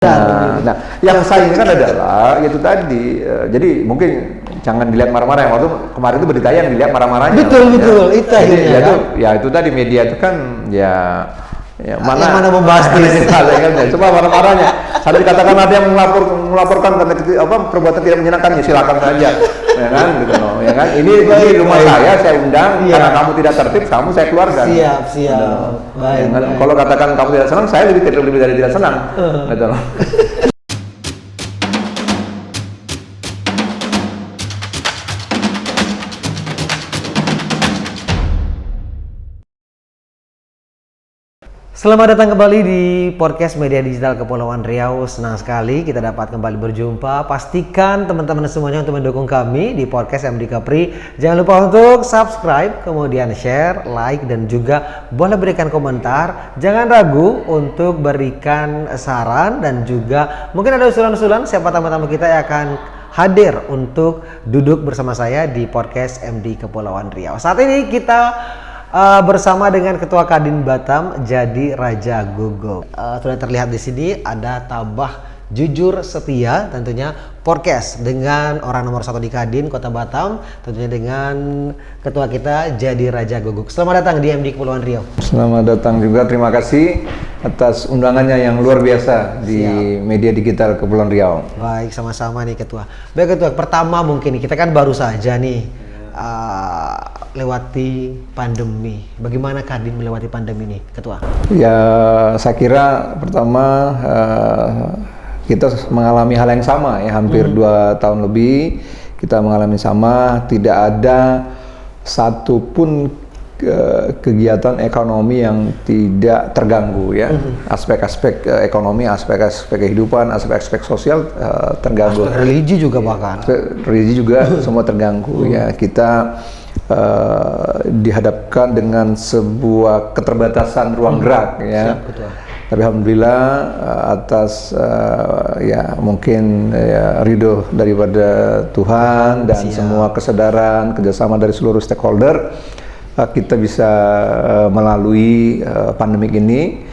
Nah, yang saya ini kan adalah itu tadi, jadi mungkin jangan dilihat marah-marah. Yang waktu kemarin itu berita yang dilihat marah-marahnya. Betul, itu akhirnya kan? Itu tadi media itu kan ya mana membahas ini kan, cuma marah-marahnya. Sampai dikatakan ada yang melaporkan karena perbuatan tidak menyenangkan, ya silakan saja, ya kan, gitu loh, ya kan. Ini rumah saya undang, karena kamu tidak tertib, kamu saya keluarkan. Siap. Baik. Kalau katakan kamu tidak senang, saya lebih dari tidak senang, gitu loh. Selamat datang kembali di podcast Media Digital Kepulauan Riau. Senang sekali kita dapat kembali berjumpa. Pastikan teman-teman semuanya untuk mendukung kami di podcast MD Kapri. Jangan lupa untuk subscribe, kemudian share, like, dan juga boleh berikan komentar. Jangan ragu untuk berikan saran dan juga mungkin ada usulan-usulan siapa tamu-tamu kita yang akan hadir untuk duduk bersama saya di podcast MD Kepulauan Riau. Saat ini kita bersama dengan Ketua Kadin Batam, Jadi Raja Gogo. Sudah terlihat di sini ada tabah jujur setia, tentunya podcast dengan orang nomor 1 di Kadin Kota Batam, tentunya dengan Ketua kita Jadi Raja Gogo. Selamat datang di MD Kepulauan Riau. Selamat datang juga, terima kasih atas undangannya yang luar biasa di Media Digital Kepulauan Riau. Baik, sama-sama nih Ketua. Baik Ketua, pertama mungkin kita kan baru saja nih lewati pandemi. Bagaimana Kadin melewati pandemi ini, Ketua? Ya, saya kira pertama kita mengalami hal yang sama ya, hampir 2 tahun lebih kita mengalami sama, tidak ada satupun kegiatan ekonomi yang tidak terganggu ya. Aspek-aspek ekonomi, aspek-aspek kehidupan, aspek-aspek sosial terganggu. Aspek religi juga bahkan. Religi juga semua terganggu ya. Kita dihadapkan dengan sebuah keterbatasan ruang gerak ya. Siap, tapi alhamdulillah atas ya mungkin ya, ridho daripada Tuhan dan semua kesadaran kerjasama dari seluruh stakeholder, kita bisa melalui pandemik ini,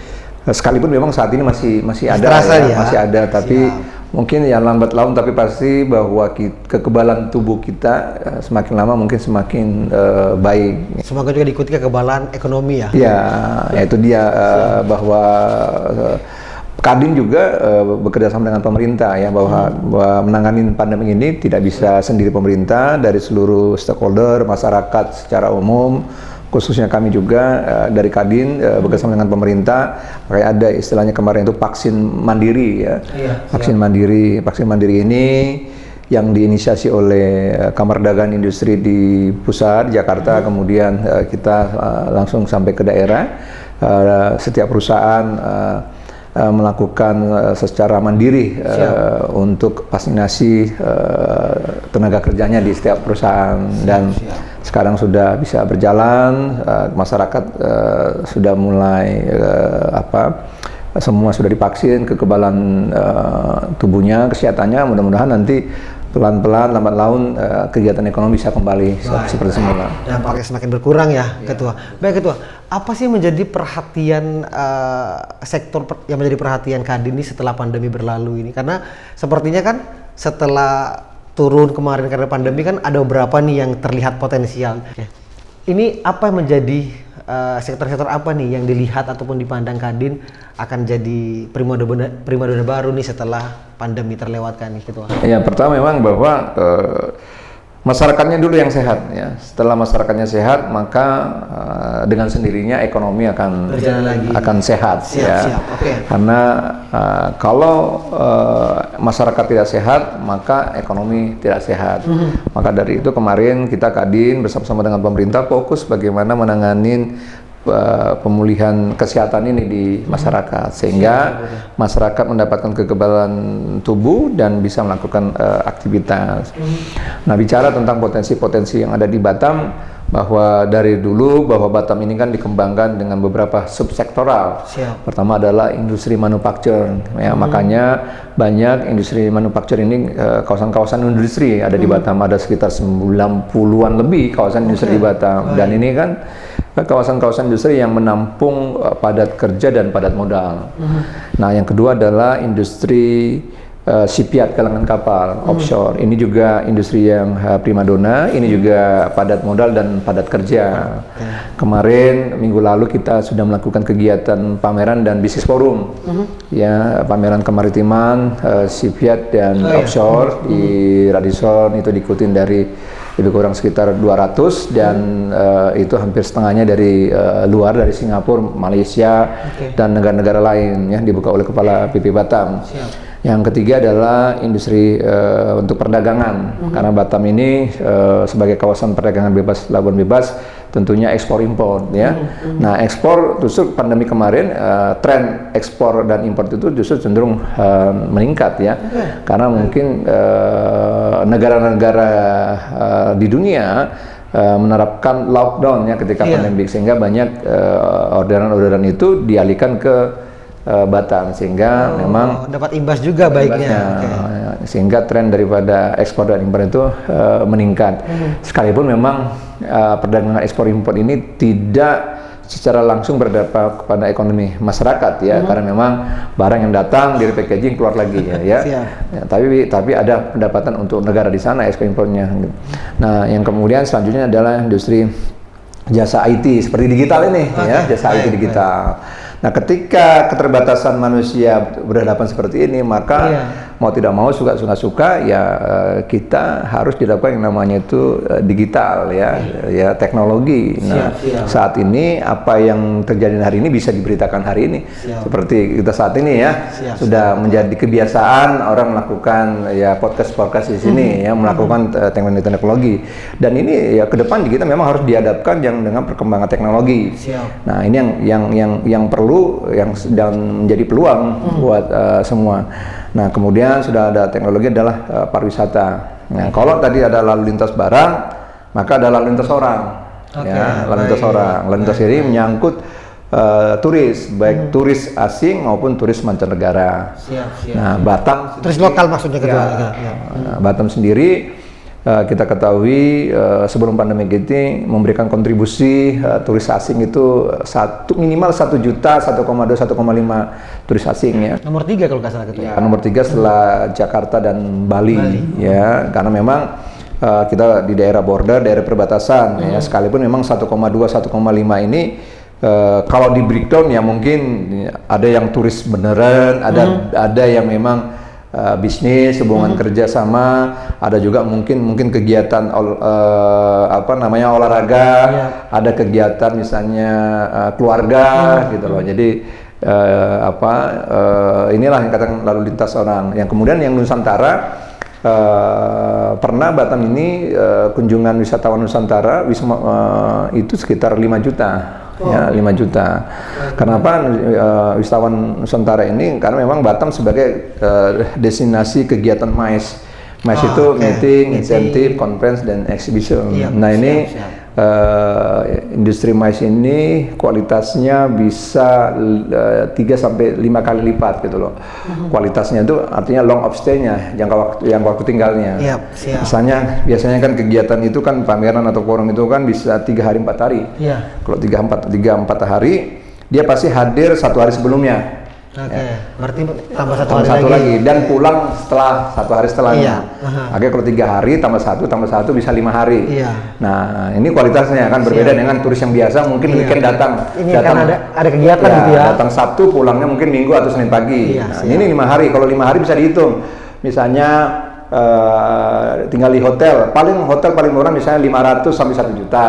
sekalipun memang saat ini masih ada ya, masih ada, tapi mungkin ya lambat laun tapi pasti bahwa kekebalan tubuh kita semakin lama mungkin semakin baik. Semoga juga diikuti kekebalan ekonomi ya. Ya, itu dia bahwa Kadin juga bekerja sama dengan pemerintah ya, bahwa menangani pandemi ini tidak bisa sendiri pemerintah, dari seluruh stakeholder, masyarakat secara umum, khususnya kami juga dari Kadin bekerjasama dengan pemerintah. Kayak ada istilahnya kemarin itu vaksin mandiri ya. Vaksin mandiri ini yang diinisiasi oleh Kamar Dagang Industri di pusat Jakarta, kemudian kita langsung sampai ke daerah. Setiap perusahaan melakukan secara mandiri untuk vaksinasi tenaga kerjanya di setiap perusahaan, dan sekarang sudah bisa berjalan. Masyarakat sudah mulai semua sudah divaksin, kekebalan tubuhnya, kesehatannya, mudah-mudahan nanti pelan-pelan lambat laun kegiatan ekonomi bisa kembali seperti semula. Dampaknya semakin berkurang ya, Ketua. Baik Ketua, apa sih yang menjadi perhatian sektor yang menjadi perhatian Kadin ini setelah pandemi berlalu ini? Karena sepertinya kan setelah turun kemarin karena pandemi kan ada beberapa nih yang terlihat potensial. Ini apa yang menjadi sektor-sektor apa nih yang dilihat ataupun dipandang Kadin akan jadi primadona baru nih setelah pandemi terlewatkan nih, Ketua? Ya, pertama memang bahwa masyarakatnya dulu yang sehat ya. Setelah masyarakatnya sehat, maka dengan sendirinya ekonomi akan berjalan lagi, akan sehat. Siap. Karena kalau masyarakat tidak sehat, maka ekonomi tidak sehat. Maka dari itu kemarin kita Kadin bersama-sama dengan pemerintah fokus bagaimana menangani pemulihan kesehatan ini di masyarakat, sehingga masyarakat mendapatkan kekebalan tubuh dan bisa melakukan aktivitas. Nah, bicara tentang potensi-potensi yang ada di Batam, bahwa dari dulu bahwa Batam ini kan dikembangkan dengan beberapa subsektoral. Pertama adalah industri manufaktur ya, makanya banyak industri manufaktur ini, kawasan-kawasan industri ada di Batam, ada sekitar 90-an lebih kawasan industri di Batam. Dan ini kan kawasan-kawasan industri yang menampung padat kerja dan padat modal. Nah, yang kedua adalah industri shipyard, galangan kapal, offshore. Ini juga industri yang primadona, ini juga padat modal dan padat kerja. Kemarin minggu lalu kita sudah melakukan kegiatan pameran dan bisnis forum, ya, pameran kemaritiman, shipyard dan offshore di Radisson. Itu diikutin dari lebih kurang sekitar 200 dan itu hampir setengahnya dari luar, dari Singapura, Malaysia dan negara-negara lain, ya, dibuka oleh Kepala PP Batam. Yang ketiga adalah industri untuk perdagangan, karena Batam ini sebagai kawasan perdagangan bebas, pelabuhan bebas, tentunya ekspor impor, ya. Nah, ekspor justru pandemi kemarin tren ekspor dan impor itu justru cenderung meningkat, ya, karena mungkin negara-negara di dunia menerapkan lockdown, ya, ketika pandemi, sehingga banyak orderan-orderan itu dialihkan ke Batam, sehingga memang dapat imbas juga baiknya. Sehingga tren daripada ekspor dan impor itu meningkat. Sekalipun memang perdagangan ekspor impor ini tidak secara langsung berdampak kepada ekonomi masyarakat, ya, karena memang barang yang datang dari packaging keluar lagi, ya. Tapi ada pendapatan untuk negara di sana ekspor impornya. Nah, yang kemudian selanjutnya adalah industri jasa IT seperti digital ini, ya, jasa IT digital. Nah, ketika keterbatasan manusia berhadapan seperti ini, maka mau tidak mau, suka-suka, ya, kita harus dilakukan yang namanya itu digital, ya, teknologi. Nah, saat ini apa yang terjadi hari ini bisa diberitakan hari ini. Seperti kita saat ini, ya, sudah menjadi kebiasaan orang melakukan, ya, podcast di sini, ya, melakukan teknologi. Dan ini, ya, ke depan kita memang harus dihadapkan dengan perkembangan teknologi. Nah, ini yang perlu, yang sedang menjadi peluang buat semua. Nah, kemudian sudah ada teknologi adalah pariwisata. Nah, kalau tadi ada lalu lintas barang, maka ada lalu lintas orang. Ya, lalu lintas orang. Lalu lintas ini menyangkut turis, baik turis asing maupun turis mancanegara. Nah, Batam, turis lokal maksudnya, Batam sendiri, kita ketahui sebelum pandemi ini memberikan kontribusi turis asing itu minimal 1 juta, 1,2, 1,5 turis asing, ya. Nomor 3 kalau nggak salah, ya, nomor 3 setelah Jakarta dan Bali, ya, karena memang kita di daerah border, daerah perbatasan, ya, sekalipun memang 1,2, 1,5 ini kalau di breakdown, ya, mungkin ada yang turis beneran, ada yang memang bisnis, hubungan kerja sama, ada juga mungkin kegiatan olahraga, ada kegiatan misalnya keluarga, gitu loh. Jadi inilah yang katakan lalu lintas orang. Yang kemudian yang Nusantara, pernah Batam ini kunjungan wisatawan Nusantara itu sekitar 5 juta. Ya, 5 juta. Kenapa wisatawan Nusantara ini? Karena memang Batam sebagai destinasi kegiatan MICE. MICE itu meeting, insentif, conference, dan exhibition. Nah, ini industri MICE ini kualitasnya bisa 3 sampai 5 kali lipat, gitu loh. Kualitasnya itu artinya long of stay-nya, jangka waktu tinggalnya. Misalnya biasanya kan kegiatan itu kan pameran atau forum itu kan bisa 3 hari 4 hari. Kalau 3-4 hari, dia pasti hadir 1 hari sebelumnya. Berarti tambah satu lagi dan pulang setelah 1 hari setelahnya. Kalau 3 hari tambah satu bisa 5 hari. Nah, ini kualitasnya kan berbeda dengan turis yang biasa, mungkin weekend datang kan ada kegiatan, gitu, ya. Datang Sabtu, pulangnya mungkin Minggu atau Senin pagi. Nah, ini 5 hari. Kalau 5 hari bisa dihitung. Misalnya tinggal di hotel paling murah misalnya 500 sampai 1 juta.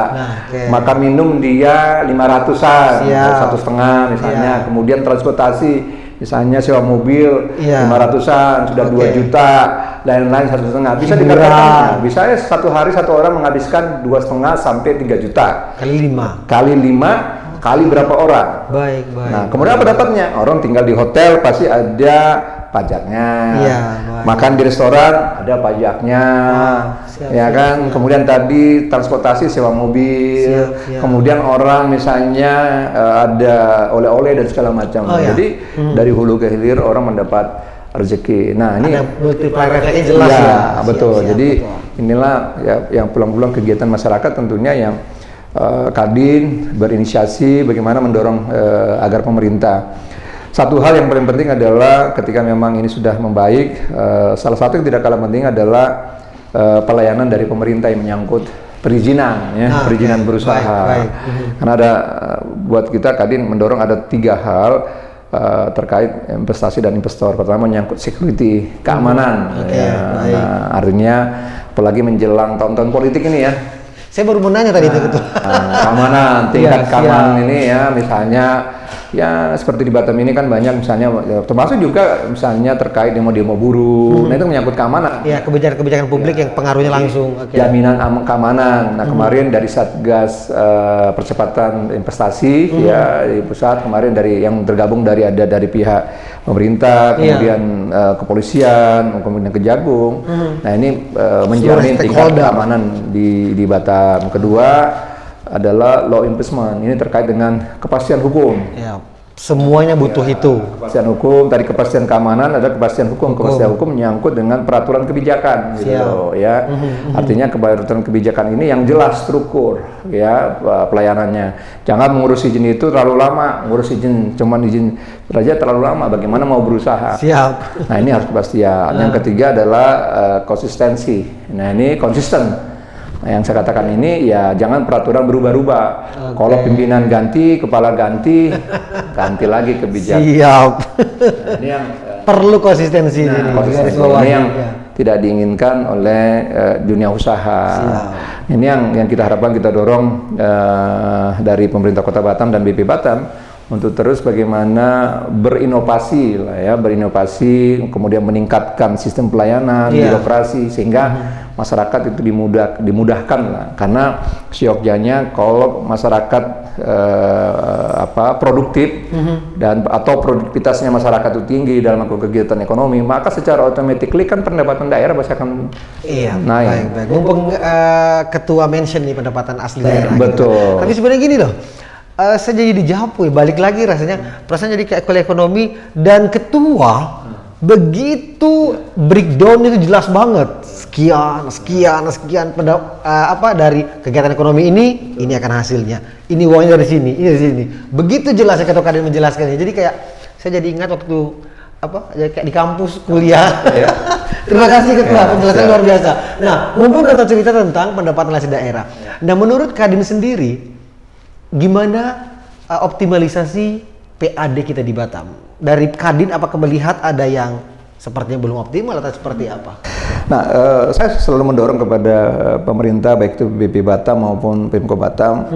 Makan minum dia 500-an, 1,5 misalnya. Kemudian transportasi misalnya sewa mobil 500-an, sudah 2 juta, lain-lain 1,5. Bisa dikatakan, bisa ya 1 hari 1 orang menghabiskan 2,5 sampai 3 juta. Kali 5 kali berapa orang? Baik. Nah, kemudian apa dapatnya? Orang tinggal di hotel pasti ada pajaknya. Makan di restoran ada pajaknya. Kan? Kemudian tadi transportasi, sewa mobil. Kemudian orang misalnya ada oleh-oleh dan segala macam. Jadi dari hulu ke hilir orang mendapat rezeki. Nah, ini ada multiplier efeknya jelas, betul. Jadi inilah, ya, yang pulang-pulang kegiatan masyarakat tentunya yang Kadin berinisiasi bagaimana mendorong agar pemerintah. Satu hal yang paling penting adalah ketika memang ini sudah membaik, salah satu yang tidak kalah penting adalah pelayanan dari pemerintah yang menyangkut perizinan, ya, perizinan berusaha. Baik. Karena ada buat kita Kadin mendorong ada 3 hal terkait investasi dan investor. Pertama menyangkut security, keamanan. Nah, artinya apalagi menjelang tahun-tahun politik ini ya. Saya baru mau nanya tadi itu. Keamanan, tingkat keamanan ini ya, misalnya ya seperti di Batam ini kan banyak misalnya termasuk juga misalnya terkait demo-demo buruh. Nah itu menyangkut keamanan. Ya, kebijakan-kebijakan publik yang pengaruhnya langsung. Jaminan keamanan. Nah kemarin dari Satgas Percepatan Investasi ya di pusat kemarin dari yang tergabung dari pihak pemerintah, kemudian kepolisian, kemudian Kejagung. Nah ini menjamin tingkat keamanan di Batam. Kedua adalah law enforcement, ini terkait dengan kepastian hukum. Ya, semuanya butuh itu. Kepastian hukum, tadi kepastian keamanan, ada kepastian hukum. Kepastian hukum menyangkut dengan peraturan kebijakan, gitu, ya. Artinya peraturan kebijakan ini yang jelas struktur, ya pelayanannya. Jangan mengurus izin itu terlalu lama, ngurus izin cuman izin saja terlalu lama. Bagaimana mau berusaha? Siap. Nah ini harus kepastian. Yang ketiga adalah konsistensi. Nah ini konsisten. Nah, yang saya katakan ini ya jangan peraturan berubah-ubah. Kalau pimpinan ganti, kepala ganti, ganti lagi kebijakan. Siap. Nah, ini yang perlu konsistensi ini. Ini yang tidak diinginkan oleh dunia usaha. Siap. Ini yang kita harapkan kita dorong dari pemerintah Kota Batam dan BP Batam untuk terus bagaimana berinovasi lah ya, berinovasi kemudian meningkatkan sistem pelayanan, birokrasi sehingga masyarakat itu dimudahkan lah, karena syogjanya kalau masyarakat produktif dan atau produktivitasnya masyarakat itu tinggi dalam melakukan kegiatan ekonomi, maka secara automatically kan pendapatan daerah pasti akan naik. Baik. Mumpung ketua mention nih pendapatan asli daerah. Betul. Gitu. Tapi sebenarnya gini loh. Saya jadi dijawab, balik lagi rasanya perasaan jadi kayak ekonomi dan ketua begitu breakdown itu jelas banget sekian dari kegiatan ekonomi ini akan hasilnya, ini uangnya dari sini, begitu jelas ketua Kadin menjelaskannya. Jadi kayak saya jadi ingat waktu kayak di kampus kuliah. Terima kasih ketua, penjelasan luar biasa. Nah, mumpung kita cerita tentang pendapatan asli daerah. Nah, menurut Kadin sendiri gimana optimalisasi PAD kita di Batam? Dari Kadin apakah melihat ada yang sepertinya belum optimal atau seperti apa? Nah, saya selalu mendorong kepada pemerintah baik itu BP Batam maupun Pemko Batam.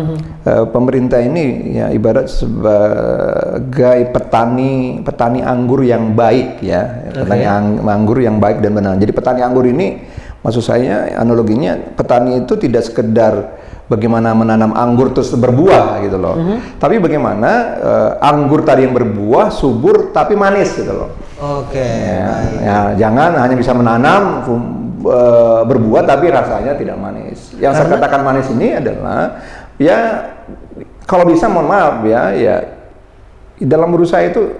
Pemerintah ini ya ibarat sebagai petani anggur yang baik ya, petani anggur yang baik dan benar. Jadi petani anggur ini maksud saya analoginya petani itu tidak sekedar bagaimana menanam anggur terus berbuah gitu loh. Tapi bagaimana anggur tadi yang berbuah subur tapi manis gitu loh. Ya, jangan hanya bisa menanam berbuah tapi rasanya tidak manis. Yang saya katakan manis ini adalah ya kalau bisa mohon maaf ya dalam berusaha itu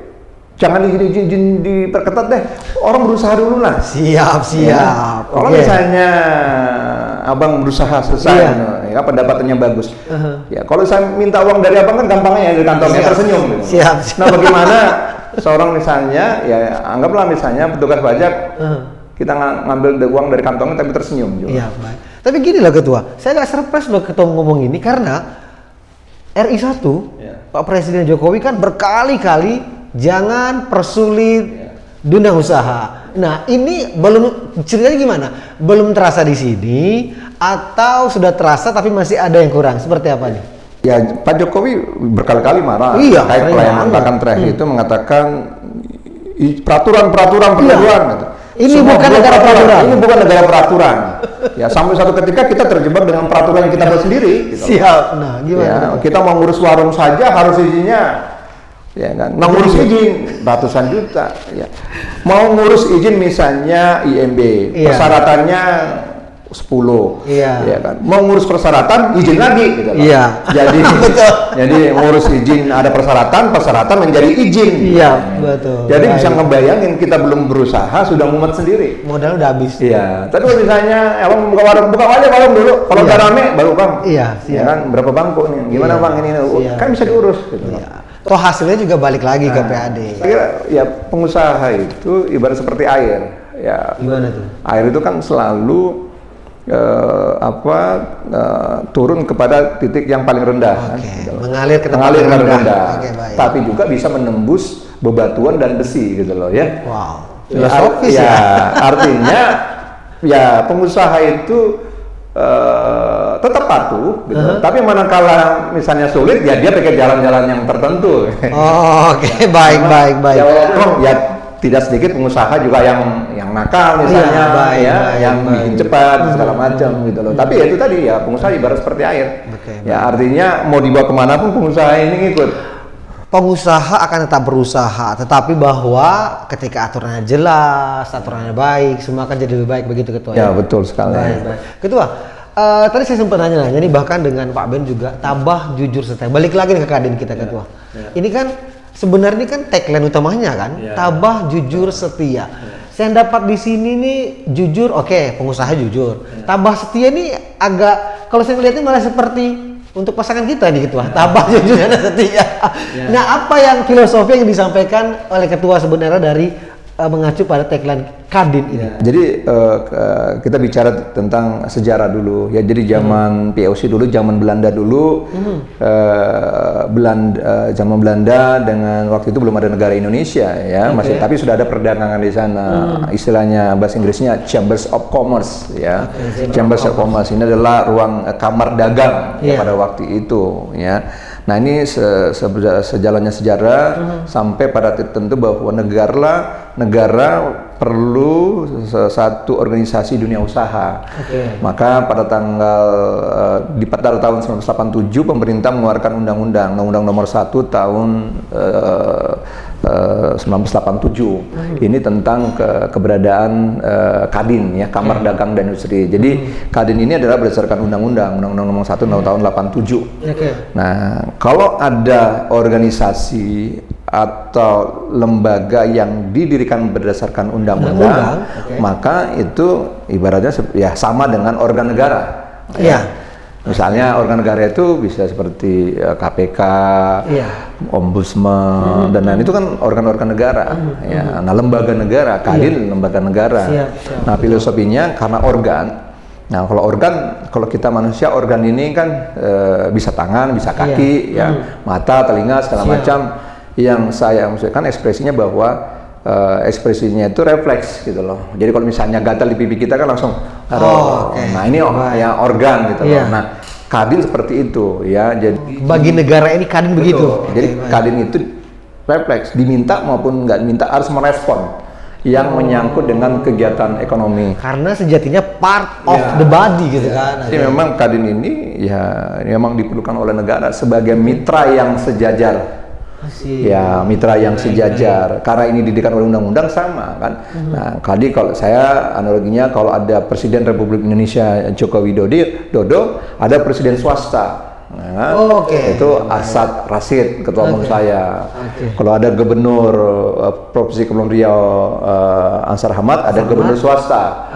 jangan izin diperketat deh. Orang berusaha dulu lah. Siap. Ya. Kalau misalnya abang berusaha selesai, ya pendapatannya bagus. Ya kalau saya minta uang dari abang kan gampangnya ya dari kantongnya tersenyum. Gitu. Siap. Nah bagaimana seorang misalnya ya anggaplah misalnya petugas pajak kita ngambil uang dari kantongnya tapi tersenyum juga. Iya, baik. Tapi gini loh ketua, saya agak surprise loh ketua ngomong ini karena RI 1 Pak Presiden Jokowi kan berkali-kali jangan persulit dunia usaha. Nah, ini belum ceritanya gimana? Belum terasa di sini atau sudah terasa tapi masih ada yang kurang? Seperti apa nih? Ya, Pak Jokowi berkali-kali marah terkait pelayanan, bahkan terakhir itu mengatakan peraturan gitu. Ini bukan negara peraturan. Ini bukan negara peraturan. Ya, sampai satu ketika kita terjebak dengan peraturan yang kita buat sendiri. Gitu. Siap. Nah, gimana? Ya, kita mau ngurus warung saja harus izinnya. Ya kan, mau ngurus izin ratusan juta, ya. Mau ngurus izin misalnya IMB, persyaratannya 10. Iya. Ya kan. Mau ngurus persyaratan izin lagi gitu loh. Iya. Jadi jadi ngurus izin ada persyaratan menjadi izin. Iya, betul. Jadi Baik. bisa ngebayangin kita belum berusaha sudah mumet sendiri. Modal udah habis. Iya, tapi kalau misalnya abang buka warung aja warung dulu. Kalau udah rame baru bang. Iya, Ya kan berapa bangku nih? Gimana Iya, bang ini? siap. Kan bisa diurus. Gitu. Iya. Toh hasilnya juga balik lagi ke PAD. Saya kira ya pengusaha itu ibarat seperti air. Ya, Gimana tuh? air itu kan selalu turun kepada titik yang paling rendah. Kan? Oke, Gitu loh. mengalir ke tempat Mengalir yang ke rendah. rendah. Oke, baik. Tapi juga bisa menembus bebatuan dan besi gitu loh ya. Wow, filosofis Ya, ya. artinya ya pengusaha itu tetap patuh gitu. Tapi manakala misalnya sulit ya dia pakai jalan-jalan yang tertentu. Oh, oke, baik. Ya walaupun ya tidak sedikit pengusaha juga yang nakal misalnya yang bikin cepat segala macam gitu loh. Tapi ya itu tadi ya pengusaha ibarat seperti air. Oke, Ya artinya mau dibawa kemana pun pengusaha ini ngikut. Pengusaha akan tetap berusaha, tetapi bahwa ketika aturannya jelas, aturannya baik, semua akan jadi lebih baik, begitu Ketua. Ya betul sekali. Baik. Ketua, tadi saya sempat nanya, ini bahkan dengan Pak Ben juga, tabah, jujur, setia. Balik lagi nih ke Kadin kita, Ketua. Ini kan sebenarnya kan tagline utamanya kan, tabah, jujur, setia. Saya dapat di sini nih jujur, oke, pengusaha jujur. Tabah, setia nih agak, kalau saya melihatnya malah seperti untuk pasangan kita nih Ketua, tabah, jujur, dan setia. Nah, apa yang filosofi yang disampaikan oleh Ketua sebenarnya dari mengacu pada tagline Kadin ini? Jadi kita bicara tentang sejarah dulu ya. Jadi zaman POC dulu, zaman Belanda dulu, zaman Belanda dengan waktu itu belum ada negara Indonesia ya, masih tapi sudah ada perdagangan di sana. Istilahnya bahasa Inggrisnya Chambers of Commerce ya. Chambers of Commerce ini adalah ruang kamar dagang pada waktu itu ya. Nah ini sejalannya sejarah sampai pada titik tertentu bahwa negara perlu satu organisasi dunia usaha. Maka pada pada tahun 1987 pemerintah mengeluarkan undang-undang nomor 1 tahun 1987. Ini tentang keberadaan Kadin ya, Kamar Dagang dan Industri. Jadi Kadin ini adalah berdasarkan undang-undang nomor 1 tahun 87. Nah, kalau ada organisasi atau lembaga yang didirikan berdasarkan undang-undang, maka itu ibaratnya ya sama dengan organ negara. Ya. Misalnya organ negara itu bisa seperti KPK, Ombudsman, dan lain itu kan organ-organ negara. Ya. Nah, lembaga negara, Kadin lembaga negara. Nah, filosofinya karena organ. Nah, kalau kita manusia, organ ini kan bisa tangan, bisa kaki, ya, mata, telinga, segala macam. Yang saya maksudkan ekspresinya bahwa ekspresinya itu refleks gitu loh. Jadi kalau misalnya gatal di pipi kita kan langsung, nah ini ya organ gitu loh. Nah, Kadin seperti itu ya. Jadi bagi negara ini Kadin begitu. Jadi Kadin itu refleks, diminta maupun nggak diminta harus merespon yang menyangkut dengan kegiatan ekonomi. Karena sejatinya part of the body gitu kan. Jadi memang Kadin ini ya memang diperlukan oleh negara sebagai mitra yang sejajar. Ya mitra yang sejajar. Karena ini didikan oleh undang-undang sama kan. Nah, tadi kalau saya analoginya kalau ada Presiden Republik Indonesia Joko Widodo, ada Presiden swasta. Nah, itu Asad Rashid, ketua umum saya. Kalau ada Gubernur Provinsi Kepulauan Riau Ansar Ahmad, ada Gubernur swasta.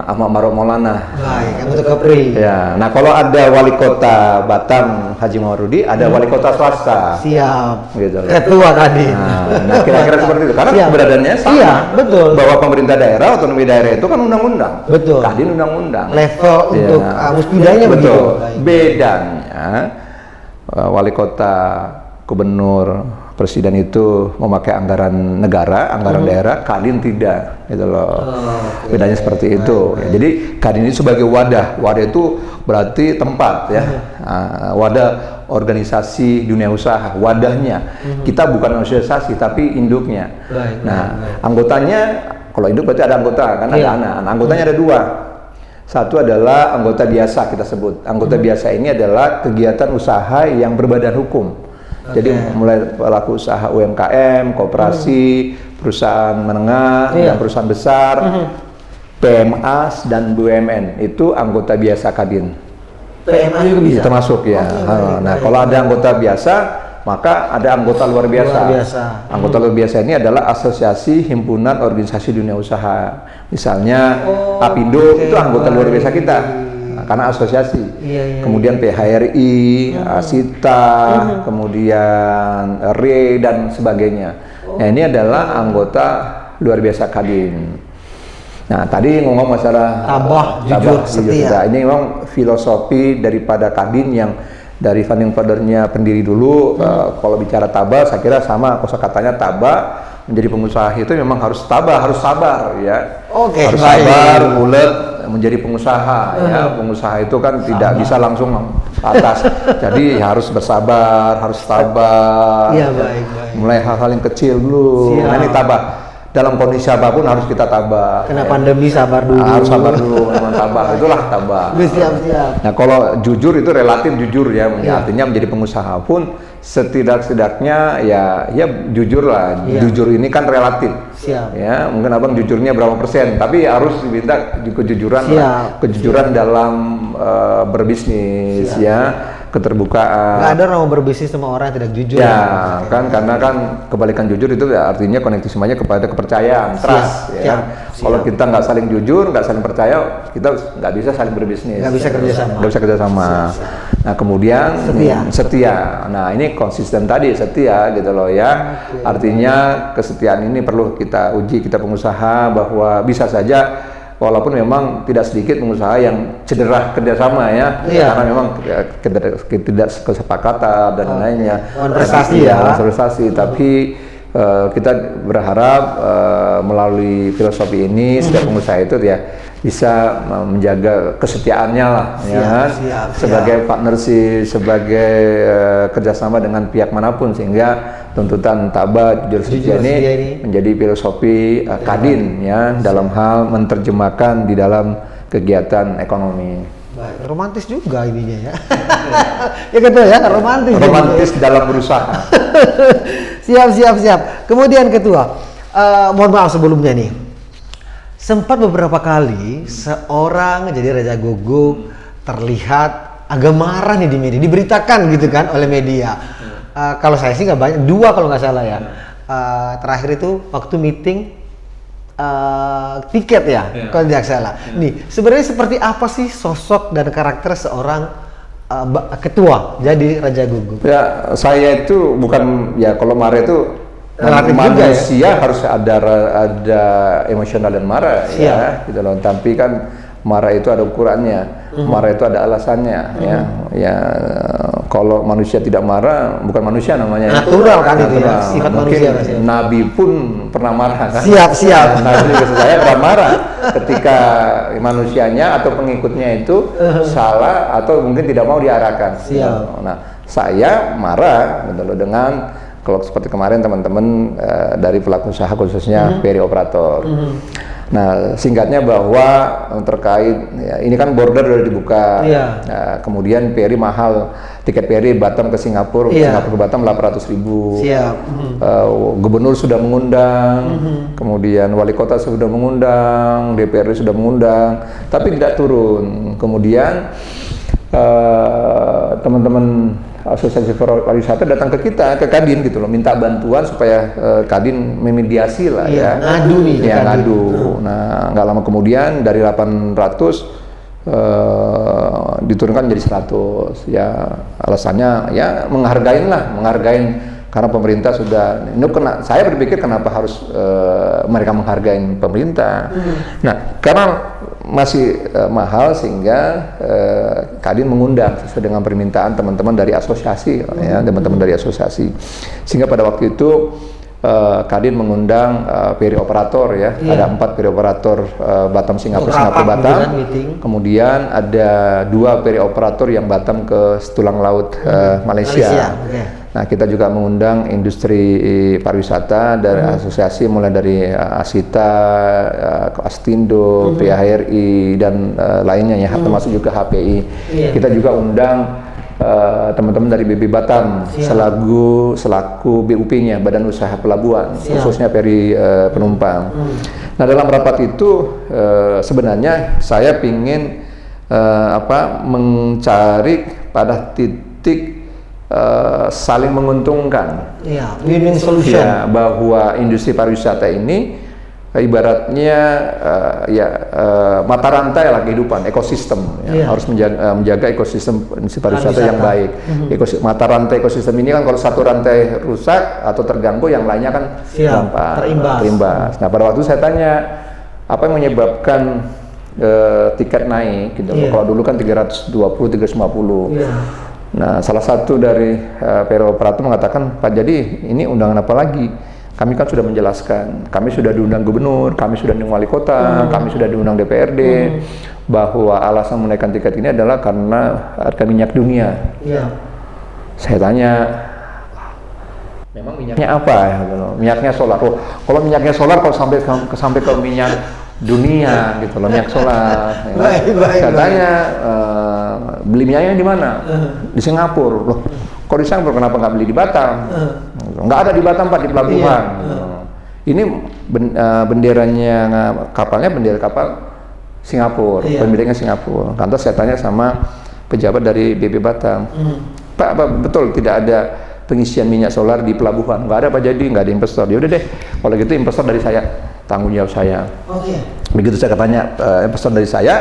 Ahmad Maruf Maulana. Baik, untuk Kepri. Ya, nah kalau ada Wali Kota Batam Haji Mawarudi, ada Wali Kota swasta. Siap. Gitu loh. Ketua Kadin. Nah, kira-kira seperti itu. Karena keberadaannya sama. Iya, betul. Bahwa pemerintah daerah, otonomi daerah itu kan undang-undang. Betul. Kadin undang-undang. Level untuk muspidanya begitu. Betul. Bedanya wali kota, gubernur, presiden itu memakai anggaran negara, anggaran daerah, Kadin tidak, gitu loh. Bedanya seperti itu. Ya, jadi Kadin ini sebagai wadah itu berarti tempat ya, wadah organisasi dunia usaha, wadahnya. Kita bukan organisasi tapi induknya. Anggotanya, kalau induk berarti ada anggota, kan ada anak. Anggotanya ada 2. Satu adalah anggota biasa kita sebut. Anggota biasa ini adalah kegiatan usaha yang berbadan hukum. Jadi mulai pelaku usaha UMKM, koperasi, perusahaan menengah, dan perusahaan besar. PMA dan BUMN itu anggota biasa Kadin. PMA juga bisa. Termasuk ya. Nah, kalau ada anggota biasa, maka ada anggota luar biasa. Luar biasa. Anggota luar biasa ini adalah asosiasi himpunan organisasi dunia usaha. Misalnya APindo itu anggota luar biasa kita. Nah, karena asosiasi. Kemudian PHRI, Asita, kemudian RE dan sebagainya. Nah, ini adalah anggota luar biasa Kadin. Nah, tadi ngomong masalah tabah, jujur, setia. Ini memang filosofi daripada Kadin yang dari founding father-nya pendiri dulu. Kalau bicara tabah, saya kira sama kosakatanya tabah. Menjadi pengusaha itu memang harus tabah, harus sabar ya. Harus sabar, ulet menjadi pengusaha ya. Pengusaha itu kan tidak bisa langsung atas. Jadi harus bersabar, harus tabah. Iya, baik. Mulai hal-hal yang kecil dulu. Nah, ini tabah. Dalam kondisi apapun harus kita tabah. Kena pandemi sabar dulu. Harus sabar dulu, memang tabah. Itulah tabah. Siap. Nah, kalau jujur itu relatif jujur ya. Artinya menjadi pengusaha pun setidak-tidaknya ya jujur lah. Jujur ini kan relatif. Siap. Ya, mungkin abang jujurnya berapa persen, tapi harus diminta kejujuran dalam berbisnis ya. Keterbukaan. Nggak ada orang mau berbisnis sama orang yang tidak jujur. Ya, kan karena kan kebalikan jujur itu ya, artinya konektif semuanya kepada kepercayaan, trust. Ya. Kalau kita nggak saling jujur, nggak saling percaya, kita nggak bisa saling berbisnis. Nggak bisa kerjasama. Nggak bisa kerjasama. Nah, kemudian setia. Nah, ini konsisten tadi setia gitu loh ya. Artinya kesetiaan ini perlu kita uji, kita pengusaha, bahwa bisa saja walaupun memang tidak sedikit pengusaha yang cedera kerjasama ya, karena memang tidak kesepakatan dan lainnya. Prestasi, tapi kita berharap melalui filosofi ini setiap pengusaha itu ya bisa menjaga kesetiaannya lah, sebagai partnership, sebagai kerjasama dengan pihak manapun, sehingga tuntutan tabah jujur setia ini menjadi filosofi Kadin ya dalam hal menerjemahkan di dalam kegiatan ekonomi. Baik, romantis juga ininya ya. Ya betul ya, romantis dalam berusaha. Siap. Kemudian Ketua, mohon maaf sebelumnya nih. Sempat beberapa kali seorang jadi Raja Guguk terlihat agak marah nih di media, diberitakan gitu kan oleh media. Kalau saya sih nggak banyak, 2 kalau nggak salah ya. Terakhir itu waktu meeting tiket ya, kalau tidak salah. Nih, sebenarnya seperti apa sih sosok dan karakter seorang ketua jadi Raja Guguk? Ya, saya itu bukan ya, kalau marah itu manusia harus ada emosional dan marah ya gitu loh. Tapi kan marah itu ada ukurannya, marah itu ada alasannya ya. Kalau manusia tidak marah bukan manusia namanya. Natural kan itu ya, sifat mungkin manusia. Nabi pun pernah marah kan. Siap. Nabi juga saya pernah marah ketika manusianya atau pengikutnya itu salah atau mungkin tidak mau diarahkan. Nah, saya marah gitu loh dengan kalau seperti kemarin teman-teman dari pelaku usaha khususnya peri operator. Nah, singkatnya bahwa terkait ya, ini kan border sudah dibuka. Nah, kemudian peri mahal, tiket peri Batam ke Singapura, Singapura ke Batam 800.000. Gubernur sudah mengundang, kemudian wali kota sudah mengundang, DPRD sudah mengundang, tapi tidak turun. Kemudian teman-teman asosiasi pariwisata datang ke kita, ke Kadin gitu loh, minta bantuan supaya Kadin memediasi lah ngadu nih ngadu. Nah, nggak lama kemudian dari 800 diturunkan menjadi 100 ya. Alasannya ya menghargain karena pemerintah sudah, saya berpikir kenapa harus mereka menghargai pemerintah. Nah, karena masih mahal sehingga Kadin mengundang sesuai dengan permintaan teman-teman dari asosiasi sehingga pada waktu itu Kadin mengundang peri operator ya. Ada 4 peri operator Batam Singapura Batam. Kemudian ada 2 peri operator yang Batam ke Tulang Laut Malaysia. Nah, kita juga mengundang industri pariwisata dari asosiasi mulai dari Asita, Astindo, PHRI dan lainnya ya, termasuk juga HPI. Kita juga undang teman-teman dari BB Batam selaku BUP-nya, Badan Usaha Pelabuhan, khususnya peri penumpang. Nah, dalam rapat itu sebenarnya saya ingin mencari pada titik saling menguntungkan. Win-win solution. Ya, bahwa industri pariwisata ini ibaratnya mata rantai lah kehidupan, ekosistem. Harus menjaga ekosistem industri pariwisata yang baik. Mata rantai ekosistem ini kan kalau satu rantai rusak atau terganggu, yang lainnya kan terimbas. Nah, pada waktu saya tanya apa yang menyebabkan tiket naik gitu. Kalau dulu kan 320, 350. Nah, salah satu dari peri operator mengatakan, Pak, jadi ini undangan apa lagi? Kami kan sudah menjelaskan, kami sudah diundang gubernur, kami sudah diundang wali kota, kami sudah diundang DPRD, bahwa alasan menaikkan tiket ini adalah karena harga minyak dunia. Saya tanya, memang minyaknya apa ya? Minyaknya solar. Kalau minyaknya solar, kalau sampai ke minyak dunia gitu loh, minyak solar. Saya tanya, beli minyaknya di mana? Di Singapura. Loh, kok di Singapura, kenapa nggak beli di Batam? Nggak ada di Batam, Pak, di pelabuhan. Ini benderanya kapalnya bendera kapal Singapura, benderanya Singapura. Lantas saya tanya sama pejabat dari BB Batam, Pak, apa betul tidak ada pengisian minyak solar di pelabuhan? Nggak ada, Pak, jadi nggak ada investor. Ya udah deh, kalau gitu investor dari saya, tanggung jawab saya. Begitu saya katanya investor dari saya,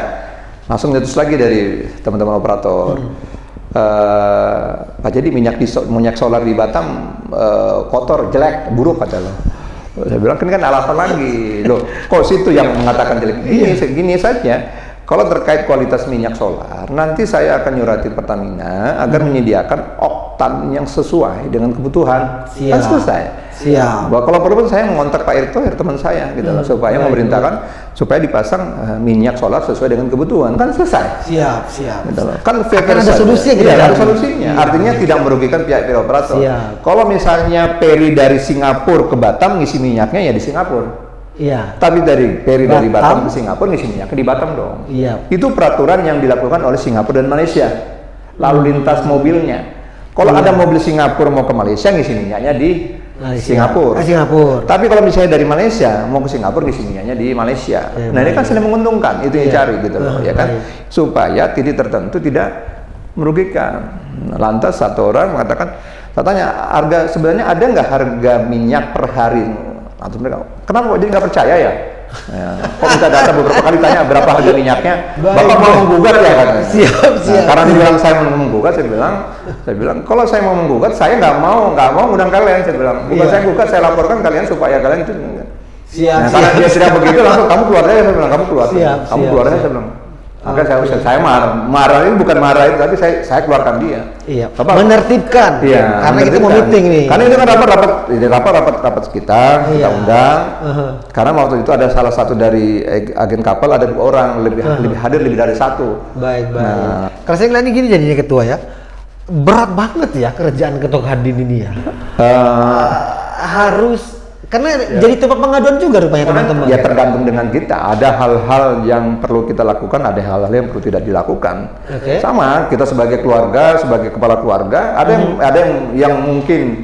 langsung nyetus lagi dari teman-teman operator. Pak, jadi minyak solar di Batam kotor, jelek, buruk kata lo. Saya bilang kan alasan lagi loh, kok situ yang mengatakan jelek. Gini saja, kalau terkait kualitas minyak solar, nanti saya akan nyuratin Pertamina agar menyediakan oktan yang sesuai dengan kebutuhan. Kan selesai. Bahwa kalau perlu saya mengontak Pak Erick Thohir, teman saya gitu loh, supaya memerintahkan supaya dipasang minyak solar sesuai dengan kebutuhan. Kan selesai. Gitu loh. Kan ada solusinya gitu. Ada solusinya. Artinya tidak merugikan pihak peri operator. Kalau misalnya peri dari Singapura ke Batam ngisi minyaknya ya di Singapura. Tapi dari Batam ke Singapura ngisi minyaknya di Batam dong. Itu peraturan yang dilakukan oleh Singapura dan Malaysia. Lalu lintas mobilnya. Kalau ada mobil Singapura mau ke Malaysia ngisi minyaknya di Singapura. Tapi kalau misalnya dari Malaysia mau ke Singapura ngisi minyaknya di Malaysia. Nah, ini kan saling menguntungkan, itu yang cari gitu loh, ya kan? Supaya titik tertentu tidak merugikan. Lantas satu orang mengatakan, katanya sebenarnya ada nggak harga minyak per hari? Atau mereka, kenapa jadi nggak percaya ya? Kok minta data beberapa kali tanya berapa harga minyaknya? Bapak mau menggugat ya katanya. Karena dibilang saya mau menggugat, saya bilang kalau saya mau menggugat, saya nggak mau undang kalian. Saya bilang, bukan saya gugat, saya laporkan kalian supaya kalian itu. Karena dia tidak begitu, langsung kamu keluar aja. Saya bilang, kamu keluar aja. Saya bilang. Maka saya marah ini bukan marah itu, tapi saya keluarkan dia. Menertibkan. Karena kita mau meeting nih. Karena itu kan rapat kita undang. Karena waktu itu ada salah satu dari agen kapal, ada 2 orang lebih hadir lebih dari 1. Baik. Kalau saya ngeliat ini gini jadinya ketua ya, berat banget ya kerjaan ketua Kadin ini ya. Harus. Karena jadi tempat pengaduan juga rupanya teman-teman. Ya tergantung dengan kita. Ada hal-hal yang perlu kita lakukan, ada hal-hal yang perlu tidak dilakukan. Sama kita sebagai keluarga, sebagai kepala keluarga, ada yang mungkin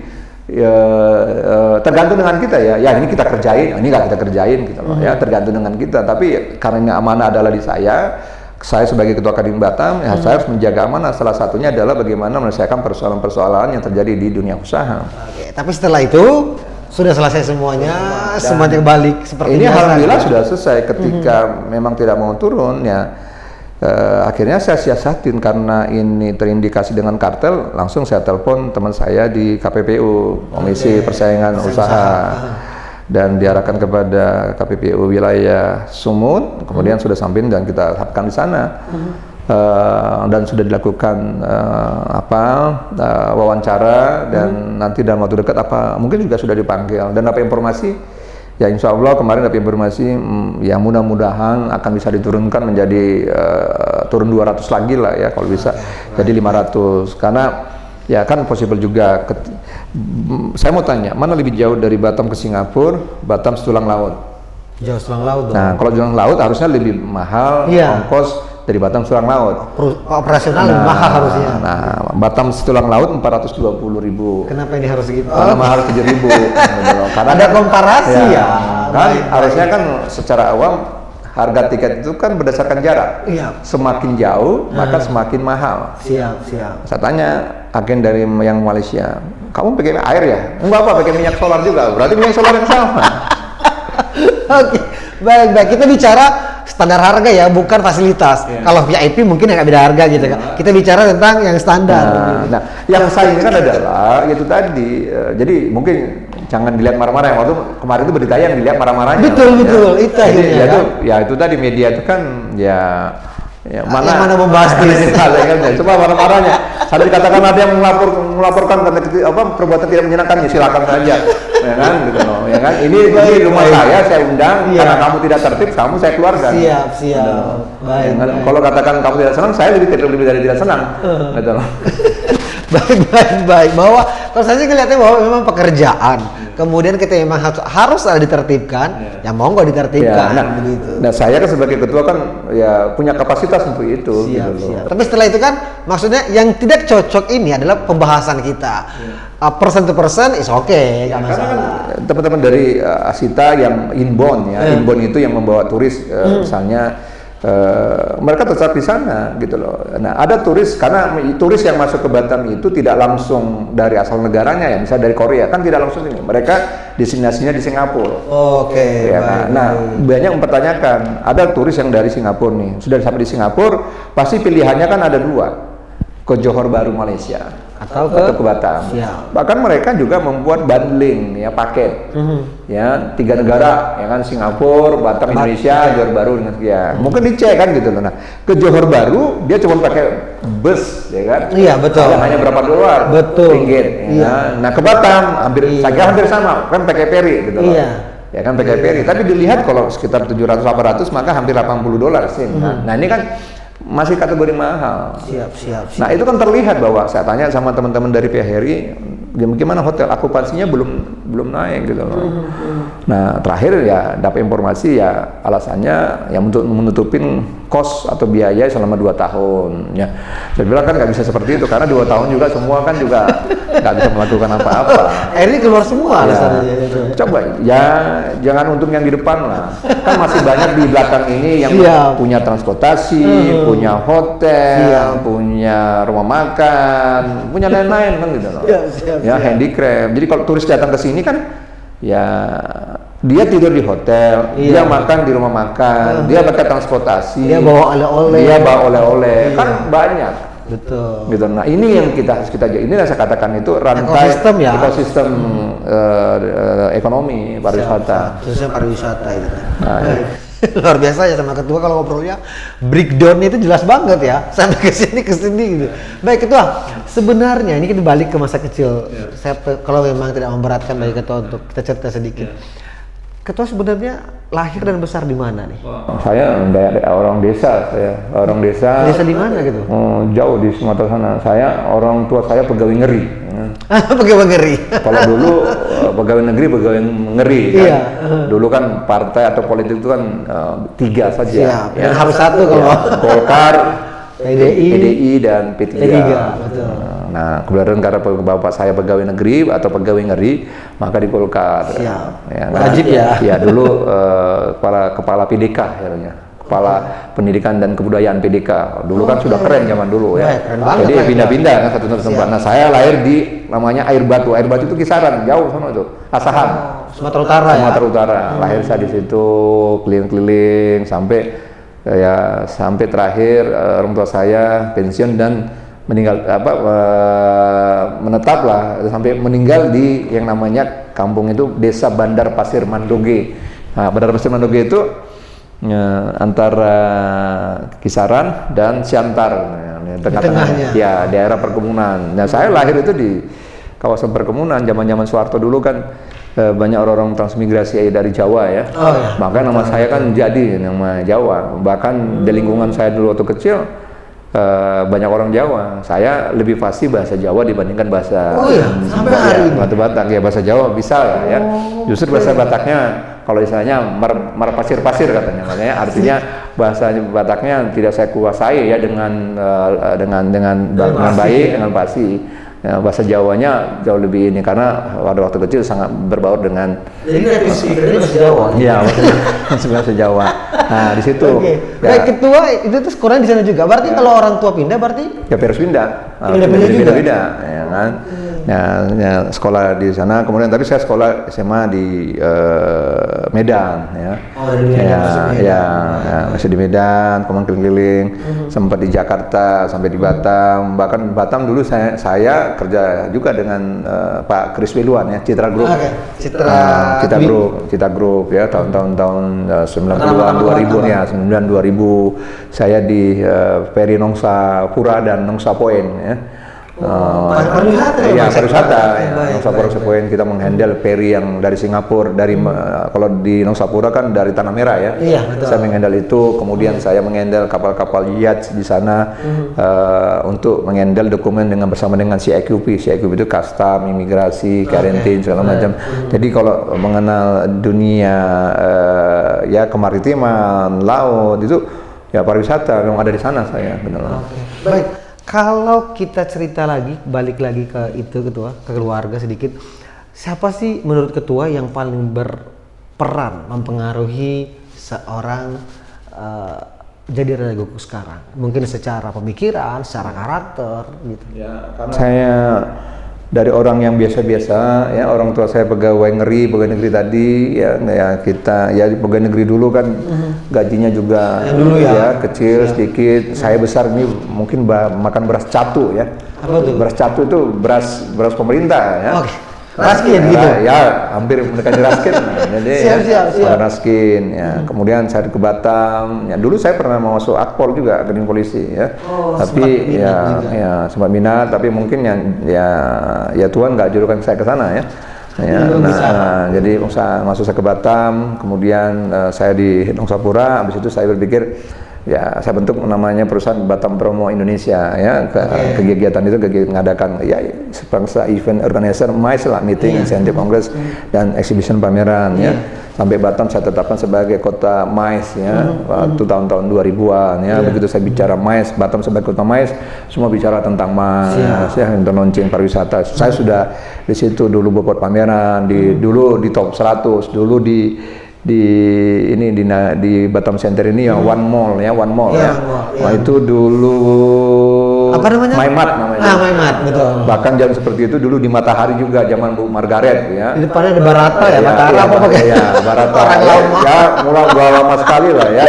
tergantung dengan kita ya. Ya ini kita kerjain, ini nggak kita kerjain gitu loh. Ya tergantung dengan kita. Tapi karena ini amanah adalah di saya sebagai ketua Kadin Batam, saya harus menjaga amanah. Salah satunya adalah bagaimana menyelesaikan persoalan-persoalan yang terjadi di dunia usaha. Tapi setelah itu sudah selesai semuanya, semuanya balik seperti ini biasa. Alhamdulillah sudah selesai. Ketika memang tidak mau turun ya, akhirnya saya siasatin karena ini terindikasi dengan kartel. Langsung saya telepon teman saya di KPPU, Komisi Persaingan Usaha, dan diarahkan kepada KPPU wilayah Sumut. Kemudian sudah sampai dan kita harapkan di sana. Dan sudah dilakukan wawancara dan nanti dalam waktu dekat mungkin juga sudah dipanggil dan dapat informasi ya, insya Allah kemarin dapat informasi ya mudah-mudahan akan bisa diturunkan menjadi turun 200 lagi lah ya kalau bisa, jadi 500 karena ya kan possible juga. Saya mau tanya, mana lebih jauh dari Batam ke Singapura? Batam Setulang Laut. Jauh Setulang Laut dong. Nah kalau Setulang Laut harusnya lebih mahal ongkos dari Batam tulang laut. Operasional lebih mahal harusnya. Nah, Batam tulang laut 420.000. Kenapa ini harus gitu? Karena mahal 7.000. gitu loh. Karena Ada komparasi ya. Kan harusnya kan secara awam harga tiket itu kan berdasarkan jarak. Iya. Semakin jauh maka semakin mahal. Siap. Saya tanya agen dari yang Malaysia, kamu pakai air ya? Enggak apa, pakai minyak solar juga. Berarti minyak solar yang sama. Oke, baik. Kita bicara standar harga ya, bukan fasilitas. Kalau VIP mungkin nggak beda harga gitu kan. Kita bicara tentang yang standar. Nah, yang saya inginkan adalah itu tadi. Jadi mungkin jangan dilihat marah-marah. Waktu kemarin itu berita yang dilihat marah-marahnya. Betul. Itu Jadi, akhirnya kan. itu tadi media itu kan mana membahas diri. Cuma marah-marahnya. Sampai dikatakan ada yang melaporkan karena perbuatan tidak menyenangkan, ya silakan saja. Ya kan, gitu loh. Ya kan, ini rumah saya undang karena kamu tidak tertib, kamu saya keluarkan. Siap. Baik. Kalau katakan kamu tidak senang, saya lebih dari tidak senang. Gitu loh. Baik. Bahwa kalau saya sih ngeliatnya bahwa memang pekerjaan, kemudian kita memang harus ada ditertibkan, ya monggo ditertibkan. Nah, saya kan sebagai ketua kan ya punya kapasitas untuk itu. Siap. Tapi setelah itu kan maksudnya yang tidak cocok ini adalah pembahasan kita. Person to person is okay, nggak masalah. Karena kan teman-teman dari Asita yang inbound ya, inbound itu yang membawa turis, misalnya mereka tetap di sana gitu loh. Nah, ada turis karena turis yang masuk ke Batam itu tidak langsung dari asal negaranya ya, misalnya dari Korea kan tidak langsung ini. Mereka destinasinya di Singapura. Oke. Ya, nah, banyak mempertanyakan, ada turis yang dari Singapura nih, sudah sampai di Singapura, pasti pilihannya kan ada dua, ke Johor Bahru Malaysia atau ke Batam. Siap. Bahkan mereka juga membuat bundling ya, paket. Ya, 3 negara ya kan, Singapura, Batam, Indonesia, Johor Bahru dengan mungkin dicek kan gitu loh. Nah, ke Johor Bahru dia cuma pakai bus ya kan. Iya, betul. Hanya berapa dolar? Betul. Ringgit. Iya. Ya. Nah, ke Batam saya kira hampir sama, kan pakai ferry gitu loh. Iya. Ya kan pakai ferry, tapi dilihat kalau sekitar 700-800 maka hampir 80 dolar sih. Nah, ini kan masih kategori mahal. Siap. Nah, itu kan terlihat bahwa saya tanya sama teman-teman dari PHRI, gimana hotel okupansinya belum naik gitu loh. Nah, terakhir ya dapat informasi ya alasannya ya untuk menutupin kos atau biaya selama 2 tahun ya. Saya bilang kan nggak bisa seperti itu karena 2 tahun juga semua kan juga nggak bisa melakukan apa-apa. Akhirnya keluar semua alasannya. Coba ya jangan untung yang di depan lah. Kan masih banyak di belakang ini yang punya transportasi, punya hotel, punya rumah makan, punya lain-lain kan gitu loh. Ya handicraft. Jadi kalau turis datang ke sini kan ya dia tidur di hotel, dia makan di rumah makan, dia pakai transportasi, dia bawa oleh-oleh, kan banyak. Betul. Gitu. Nah, ini yang harus kita ini saya katakan itu rantai ekosistem ekonomi pariwisata. Khususnya pariwisata itu. Luar biasa ya sama ketua kalau ngobrolnya breakdown itu jelas banget ya sampai ke sini gitu. Baik ketua, sebenarnya ini kita balik ke masa kecil. Saya kalau memang tidak memberatkan bagi ketua untuk kita cerita sedikit. Ketua sebenarnya lahir dan besar di mana nih? Saya orang desa, orang desa. Desa di mana gitu? Jauh di Sumatera sana. Saya orang tua saya pegawai ngeri. Pegawai ngeri. Kalau dulu pegawai ngeri kan. Iya. Dulu kan partai atau politik itu kan 3 saja. Siap. Ya. Harus 1 kalau Golkar, PDI dan P3. Betul. Nah, kebetulan karena bapak saya pegawai negeri atau pegawai ngeri, maka di Golkar. Siap. Ya, wajib ya. Ya dulu kepala PDK akhirnya. Kepala Pendidikan dan Kebudayaan PDK. Dulu kan sudah keren zaman dulu ya. Jadi pindah-pindah kan satu tempat. Nah, saya lahir di namanya Air Batu. Air Batu itu kisaran jauh sana itu. Asahan. Sumatera Utara ya. Sumatera Utara. Lahir saya di situ keliling-keliling sampai terakhir orang tua saya pensiun dan meninggal menetap lah sampai meninggal di yang namanya kampung itu Desa Bandar Pasir Mandoge. Nah, Bandar Pasir Mandoge itu antara Kisaran dan Siantar, tengah-tengahnya. Ya, daerah perkebunan. Nah, saya lahir itu di kawasan perkebunan. Zaman-zaman Soeharto dulu kan banyak orang-orang transmigrasi dari Jawa ya. Maka nama saya kan jadi nama Jawa. Bahkan di lingkungan saya dulu waktu kecil banyak orang Jawa. Saya lebih fasih bahasa Jawa dibandingkan bahasa sampai hari ini. Batak ya, bahasa Jawa bisa lah ya. Justru bahasa Bataknya kalau istilahnya pasir-pasir katanya, makanya artinya bahasa Bataknya tidak saya kuasai ya dengan baik, dengan pasti. Ya, bahasa Jawanya jauh lebih ini karena waktu kecil sangat berbaur dengan. Jadi native speaker ini bahasa Jawa. Iya, bahasa Jawa. Nah, di situ. Oke. Ya, Baik, ketua itu tuh sekolahnya di sana juga. Berarti kalau orang tua pindah berarti ya harus pindah. Pindah, ya kan. Ya, sekolah di sana. Kemudian tapi saya sekolah SMA di Medan, ya. Oh, di Medan. Ya, masih di Medan, kemudian keliling-keliling. Sempat di Jakarta, sampai di Batam. Bahkan Batam dulu saya kerja juga dengan Pak Kris Wiluan ya, Citra Group. Citra Group ya, tahun 90-an 2000 ya, 2000 saya di Peri Nongsa Pura dan Nongsa Point ya. Pariwisata ya, pariwisata ya. Nongsa Pura Point kita menghandle peri yang dari Singapura, dari kalau di Nongsa Pura kan dari Tanah Merah ya. Iya, betul. Saya menghandle itu, kemudian saya menghandle kapal-kapal yacht di sana untuk menghandle dokumen bersama dengan CIQP. CIQP itu custom, imigrasi, karantin segala macam. Jadi kalau mengenal dunia ya kemaritiman, laut itu ya pariwisata memang ada di sana saya benar. Baik. Kalau kita cerita lagi, balik lagi ke itu ketua, ke keluarga sedikit. Siapa sih menurut ketua yang paling berperan mempengaruhi seorang jadi Raja Goku sekarang? Mungkin secara pemikiran, secara karakter, gitu. Ya, karena saya dari orang yang biasa-biasa, ya orang tua saya pegawai negeri tadi, ya kita ya pegawai negeri dulu kan gajinya juga dulu ya kecil sedikit. Saya besar ini mungkin makan beras catu ya. Apa tuh? Beras catu itu beras pemerintah ya. Oke. Raskin gitu. Ya, hampir mendekati raskin. Jadi siap. raskin ya. Kemudian saya ke Batam. Ya, dulu saya pernah mau masuk Akpol juga, Akademi Polisi ya. Tapi ya sempat minat, tapi mungkin ya Tuhan nggak jurukan saya ke sana ya. Ya, jadi masuk saya ke Batam, kemudian saya di Nongsa Pura. Habis itu saya berpikir ya saya bentuk namanya perusahaan Batam Promo Indonesia ya. Kegiatan itu mengadakan ya sebangsa event organizer, MICE lah, meeting, insentif kongres dan exhibition pameran ya. Sampai Batam saya tetapkan sebagai kota MICE ya, waktu tahun-tahun 2000-an ya. Begitu saya bicara MICE, Batam sebagai kota MICE, semua bicara tentang MICE ya, untuk launching pariwisata. Saya sudah di situ dulu buat pameran, dulu di top 100, dulu di Batam Center ini ya One Mall ya. Wah, itu dulu apa namanya? Maimat namanya. Maimat, betul. Bahkan jam seperti itu dulu di Matahari juga zaman Bu Margaret ya. Di depannya ada Barata ya, Matahari apa pakai? Ya, Barata. Ya, mulai udah lama sekali lah ya.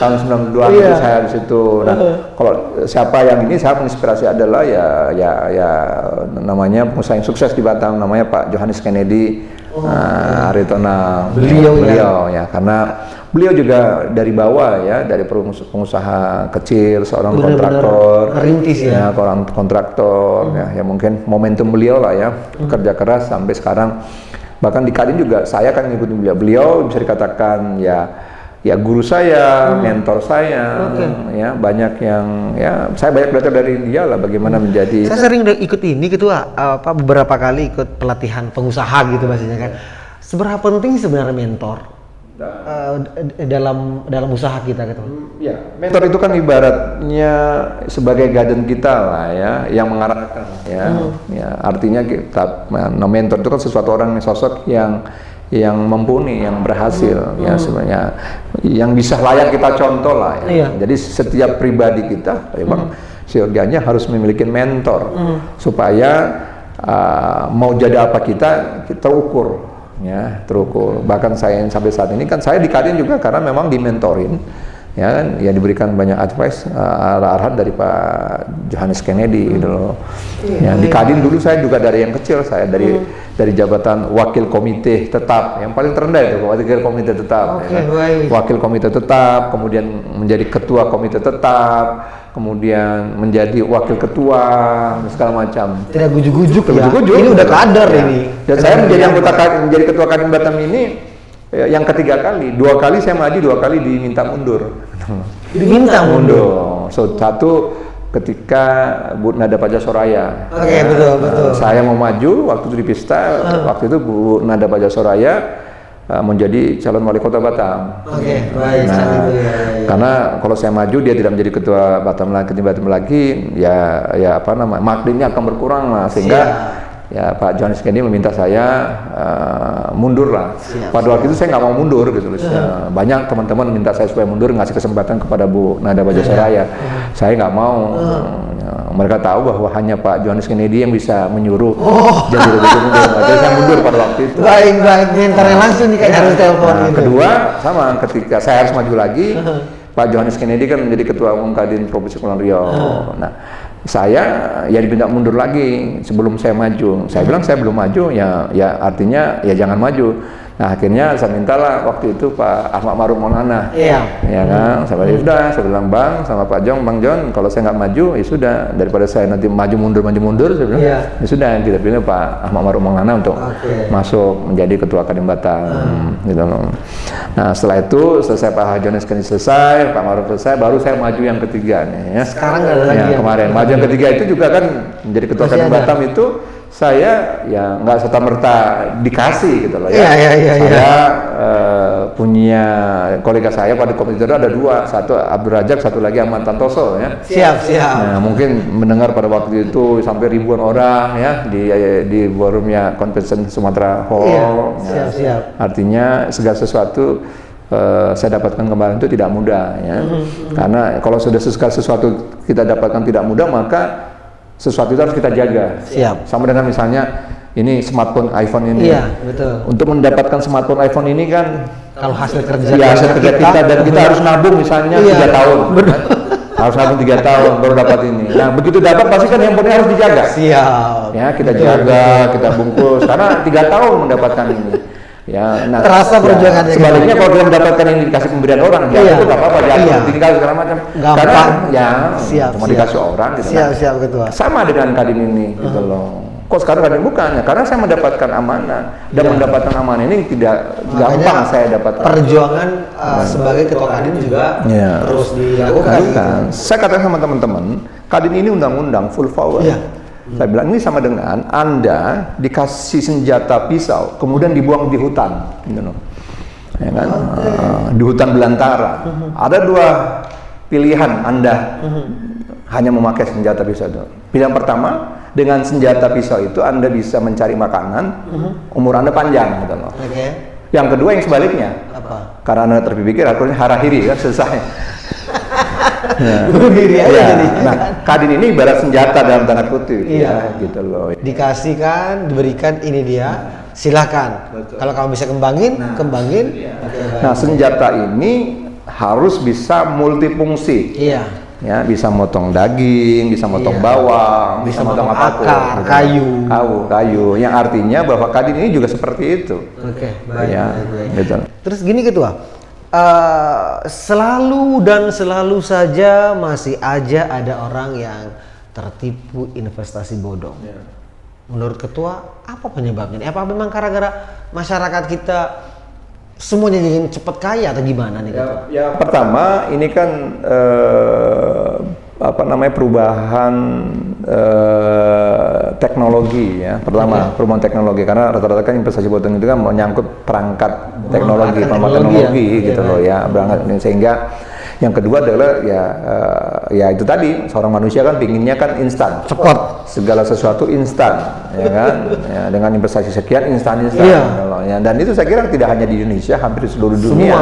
Tahun 92 itu saya di situ. Nah, kalau siapa yang ini saya menginspirasi adalah ya namanya pengusaha yang sukses di Batam, namanya Pak Johannes Kennedy. Aritona beliau ya, karena beliau juga dari bawah ya, dari pengusaha kecil, seorang kontraktor, merintis ya, orang kontraktor ya mungkin momentum beliau lah ya, kerja keras sampai sekarang. Bahkan di Kadin juga saya kan ngikutin beliau bisa dikatakan ya guru saya, mentor saya, ya banyak yang saya banyak belajar dari dia lah bagaimana menjadi. Saya sering ikut ini gitu beberapa kali ikut pelatihan pengusaha gitu bahasanya kan. Seberapa penting sebenarnya mentor dalam usaha kita gitu? Ya, mentor itu kan ibaratnya sebagai guardian kita lah ya, yang mengarahkan ya. Ya artinya mentor itu kan sesuatu orang sosok yang mumpuni, yang berhasil ya sebenarnya, yang bisa layak kita contoh lah ya. Jadi setiap pribadi kita memang seyogianya harus memiliki mentor supaya mau jadi apa kita terukur ya, terukur. Bahkan saya sampai saat ini kan saya di Kadin juga karena memang dimentorin ya kan, ya diberikan banyak advice arahan dari Pak Johannes Kennedy gitu loh. Ya, di Kadin dulu saya juga dari yang kecil, saya dari jabatan wakil komite tetap, yang paling terendah itu wakil komite tetap. Wakil komite tetap, kemudian menjadi ketua komite tetap, kemudian menjadi wakil ketua segala macam. Tidak gujuk-gujuk ya. Ini udah kader ini. Dan saya menjadi ketua Kadin Batam ini yang ketiga kali, 2 kali saya maju, 2 kali diminta mundur. Diminta mundur. Satu ketika Bu Nada Paja Soraya. Betul. Saya mau maju waktu itu di pesta, waktu itu Bu Nada Paja Soraya menjadi calon wali kota Batam. Oke, baik. Nah, itu ya. karena kalau saya maju dia tidak menjadi ketua Batam lagi, ya apa namanya, maklimnya akan berkurang lah, sehingga ya Pak Johannes Kennedy meminta saya mundur lah. Pada waktu itu saya nggak mau mundur gitu loh. Banyak teman-teman minta saya supaya mundur, ngasih kesempatan kepada Bu Nada Bajasaraya. Saya nggak mau. Mereka tahu bahwa hanya Pak Johannes Kennedy yang bisa menyuruh jadi lebih mundur. Jadi saya mundur pada waktu itu. Baik, nginternya langsung nih kayak harus telepon gitu. Kedua, sama ketika saya harus maju lagi, Pak Johannes Kennedy kan menjadi ketua umum Kadin Provinsi Kepulauan Riau. Nah, saya ya diminta mundur lagi sebelum saya maju. Saya bilang saya belum maju, ya artinya ya jangan maju. Nah, akhirnya saya mintalah waktu itu Pak Ahmad Maruf Maulana. Iya. Ya kan, saya bilang Bang sama Bang John, kalau saya nggak maju ya sudah, daripada saya nanti maju mundur, saya bilang ya sudah, kita pilih Pak Ahmad Maruf Maulana untuk masuk menjadi ketua Kadin Batam. Gitu loh. Nah, setelah itu selesai Pak Johannes Kennedy selesai, Pak Maruf selesai, baru saya maju yang ketiga nih. Ya. Sekarang nggak ada lagi. Ya, kemarin maju yang ketiga itu juga kan menjadi ketua Kadin Batam itu. Saya ya nggak serta-merta dikasih gitu loh ya. Saya punya kolega saya pada komite itu ada dua, satu Abdul Rajak, satu lagi Ahmad Tantoso ya. Siap. Nah, mungkin mendengar pada waktu itu sampai ribuan orang ya di forumnya Convention Sumatera Hall. Siap. Artinya segala sesuatu saya dapatkan kemarin itu tidak mudah ya. Karena kalau sudah segala sesuatu kita dapatkan tidak mudah, maka sesuatu itu harus kita jaga. Siap. Sama dengan misalnya ini smartphone iPhone ini. Iya, betul. Untuk mendapatkan smartphone iPhone ini kan kalau hasil kerja kita dan kita harus nabung misalnya 3 tahun. Harus nabung 3 tahun baru dapat ini. Nah, begitu dapat pasti kan handphone-nya harus dijaga. Siap. Ya, kita jaga, kita bungkus karena 3 tahun mendapatkan ini. Ya, nah, terasa perjuangannya. Sebaliknya kalau kita mendapatkan ini dikasih pemberian orang, ya itu nggak apa-apa, tinggal segala macam. Karena ya cuma dikasih orang gitu. Siap ketua. Sama dengan Kadin ini gitu loh. Kok sekarang Kadin bukan? Karena saya mendapatkan amanah dan mendapatkan amanah ini tidak gampang saya dapatkan. Perjuangan sebagai ketua Kadin juga terus dilakukan. Saya katakan sama teman-teman, Kadin ini undang-undang full power. Saya bilang ini sama dengan Anda dikasih senjata pisau, kemudian dibuang di hutan, gitu loh. Ya kan? Di hutan belantara. Ada 2 pilihan Anda hanya memakai senjata pisau itu. Pilihan pertama, dengan senjata pisau itu Anda bisa mencari makanan, umur Anda panjang, gitu loh. Yang kedua yang sebaliknya, karena Anda terpikir akhirnya harahiri kan selesai. Bunuh diri aja jadi. Nah, Kadin ini ibarat senjata dalam tanda kutip, gitu loh. Dikasihkan, diberikan ini dia, silakan. Kalau kamu bisa kembangin. Nah, senjata ini harus bisa multifungsi. Ya, bisa motong daging, bisa motong bawang, bisa motong apapun. Kayu. Yang artinya bahwa Kadin ini juga seperti itu. Baik. Ya, gitu. Terus gini ketua. Selalu saja masih aja ada orang yang tertipu investasi bodong. Menurut ketua, apa penyebabnya? Apa memang gara-gara masyarakat kita semuanya ingin cepat kaya atau gimana nih ketua? Ya, pertama ini kan perubahan teknologi ya. Pertama perubahan teknologi, karena rata-rata kan investasi bodong itu kan menyangkut perangkat teknologi gitu loh ya, berangkat sehingga yang kedua adalah ya itu tadi, seorang manusia kan pinginnya kan instan, cepat, segala sesuatu instan, ya kan, ya, dengan investasi sekian instan, ya, dan itu saya kira tidak hanya di Indonesia, hampir seluruh dunia,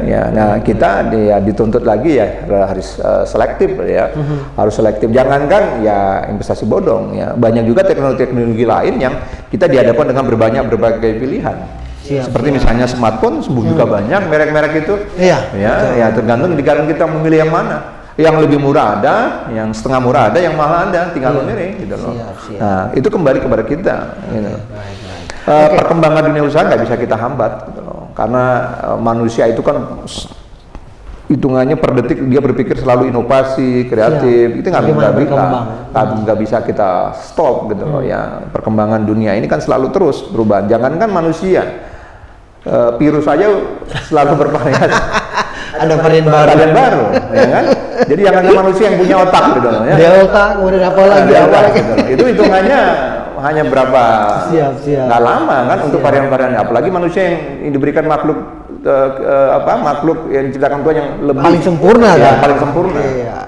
ya. Nah kita dituntut lagi ya harus selektif ya, harus selektif. Jangankan ya investasi bodong, ya banyak juga teknologi lain yang kita dihadapkan dengan berbagai pilihan. Seperti misalnya smartphone juga banyak merek-merek itu. Ya tergantung kita memilih yang mana. Yang lebih murah ada, yang setengah murah ada, yang mahal ada, tinggal memilih gitu loh. Nah, itu kembali kepada kita gitu. Perkembangan dunia usaha nggak bisa kita hambat gitu loh. Karena manusia itu kan hitungannya per detik dia berpikir selalu inovasi, kreatif. Itu nggak bisa kita stop gitu loh ya. Perkembangan dunia ini kan selalu terus berubah. Jangankan manusia, virus saja selalu bervariasi. Ada varian baru, ya kan? Jadi jangan manusia yang punya otak gitu loh ya. Delta, kemudian apa lagi? Gitu. Itu hitungannya hanya berapa, Siap. nggak lama kan untuk varian-varian. Apalagi manusia yang diberikan makhluk makhluk yang diciptakan Tuhan yang lebih Paling sempurna ya, kan? paling sempurna. Iya.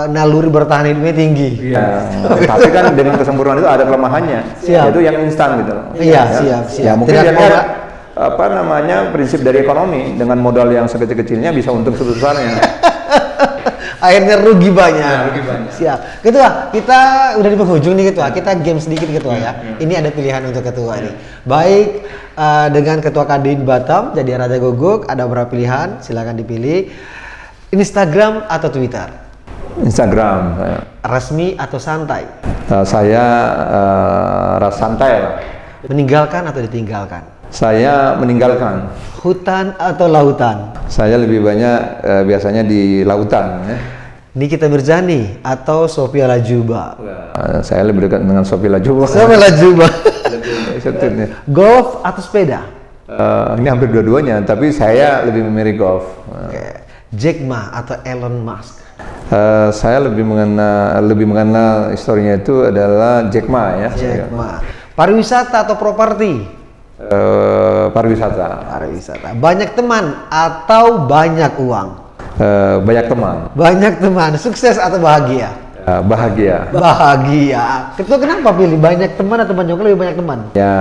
Naluri bertahan hidupnya tinggi. Iya. Tapi kan dengan kesempurnaan itu ada kelemahannya, Siap. yaitu yang instan gitu loh. Iya, Ya. siap. Ya mungkin Tidak dia ada prinsip dari ekonomi, dengan modal yang sekecil-kecilnya bisa untung sebesarnya. akhirnya rugi banyak. Siap. Ketua, kita udah di penghujung nih Ketua. Kita game sedikit Ketua ya. Ini ada pilihan untuk Ketua nih. Baik dengan Ketua Kadin Batam jadi Raja Guguk, ada beberapa pilihan, silakan dipilih. Instagram atau Twitter? Instagram saya. Resmi atau santai? Saya santai lah. Meninggalkan atau ditinggalkan? Saya meninggalkan. Hutan atau lautan? Saya lebih banyak biasanya di lautan. Ya. Nikita Mirzani atau Sophia Lajuba? Saya lebih dekat dengan Sophia Lajuba. Sophia Lajuba. Golf atau sepeda? Ini hampir dua-duanya, tapi saya lebih memilih golf. Oke. Jack Ma atau Elon Musk? Saya lebih mengenal historinya itu adalah Jack Ma ya. Jack Ma. Pariwisata atau properti? Pariwisata. Pariwisata. Banyak teman atau banyak uang? Banyak teman. Banyak teman. Sukses atau bahagia? Bahagia. Bahagia. Ketua kenapa pilih banyak teman atau banyak uang? Lebih banyak teman. Ya,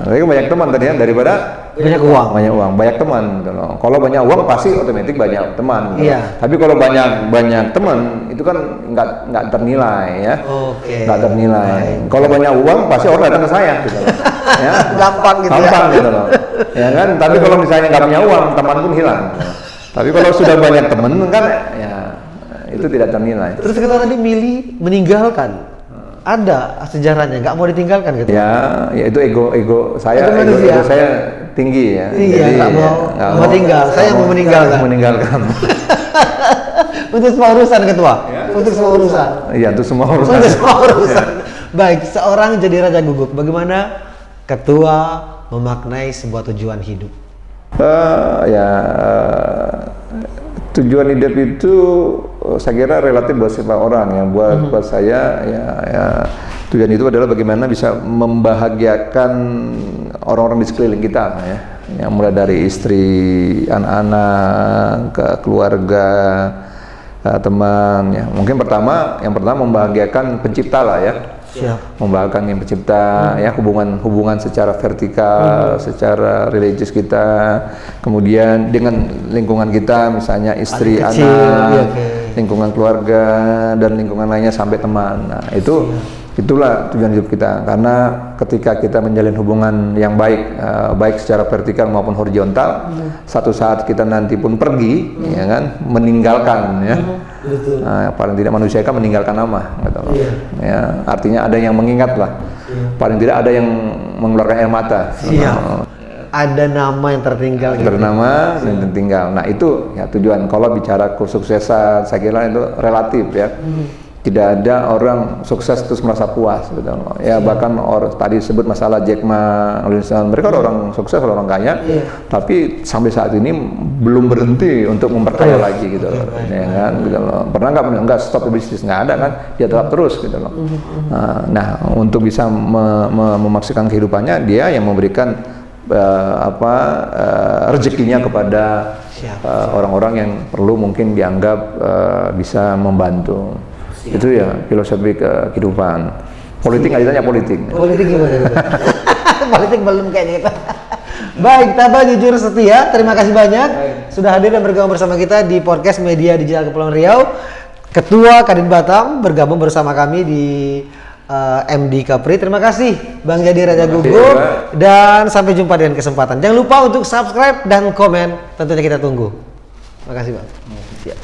lebih banyak teman tadi ya daripada Banyak uang. Banyak uang, banyak teman. Kalau banyak uang pasti otomatis banyak teman. Iya. Tapi kalau banyak teman itu kan nggak ternilai ya. Oke. Nggak ternilai. Kalau banyak uang pasti orang datang ke saya gitu loh. Ya. Gampang gitu ya. Gampang gitu loh. Ya kan. Tapi kalau misalnya nggak punya uang, teman pun hilang. Tapi kalau sudah banyak teman kan ya itu tidak ternilai. Terus Ketua tadi milih meninggalkan. Ada sejarahnya, nggak mau ditinggalkan gitu. Ya itu ego saya, Ego manusia. ego saya tinggi ya. Tinggi ya, nggak mau tinggal. Saya mau meninggalkan. Meninggalkan. Untuk semua urusan Ketua. Untuk semua urusan. Iya, itu semua urusan. Untuk semua urusan. Baik, seorang jadi Raja Guguk, bagaimana Ketua memaknai sebuah tujuan hidup? Tujuan hidup itu saya kira relatif buat setiap orang ya. Buat saya ya tujuan itu adalah bagaimana bisa membahagiakan orang-orang di sekeliling kita ya. Yang mulai dari istri, anak-anak, ke keluarga, teman ya. Mungkin yang pertama membahagiakan pencipta lah ya. Siap. Membahagiakan yang pencipta ya, hubungan secara vertikal, secara religius kita, kemudian dengan lingkungan kita, misalnya istri, Anak kecil, anak, iya, oke. lingkungan keluarga dan lingkungan lainnya sampai teman. Nah, itulah tujuan hidup kita. Karena ketika kita menjalin hubungan yang baik, baik secara vertikal maupun horizontal, satu saat kita nanti pun pergi, ya kan, meninggalkan ya. Nah, paling tidak manusia kan meninggalkan nama, gitu loh. Ya, artinya ada yang mengingat lah. Paling tidak ada yang mengeluarkan air mata. Ada nama yang tertinggal. Bernama dan tertinggal. Nah itu ya tujuan. Kalau bicara kesuksesan, saya kira itu relatif ya. Tidak ada orang sukses terus merasa puas, gitu. Ya bahkan tadi sebut masalah Jack Ma, mereka orang sukses, orang kaya, tapi sampai saat ini belum berhenti untuk memperkaya lagi, gitu loh. Ya kan, gitu loh. Pernah nggak stop bisnis, nggak ada kan? Dia tetap terus, gitu loh. Nah, untuk bisa memaksimalkan kehidupannya, dia yang memberikan rezekinya kepada orang-orang yang perlu mungkin dianggap bisa membantu. Itu ya filosofi kehidupan. Politik nggak ditanya politik. Politik gimana? Politik belum kayaknya kita. Baik, Taba Jujur Setia, terima kasih banyak sudah hadir dan bergabung bersama kita di podcast Media Digital Kepulauan Riau. Ketua Kadin Batam bergabung bersama kami di MD Kapri. Terima kasih Bang Jadi Raja Guguk dan sampai jumpa dengan kesempatan. Jangan lupa untuk subscribe dan komen, tentunya kita tunggu. Terima kasih Bang. Siap.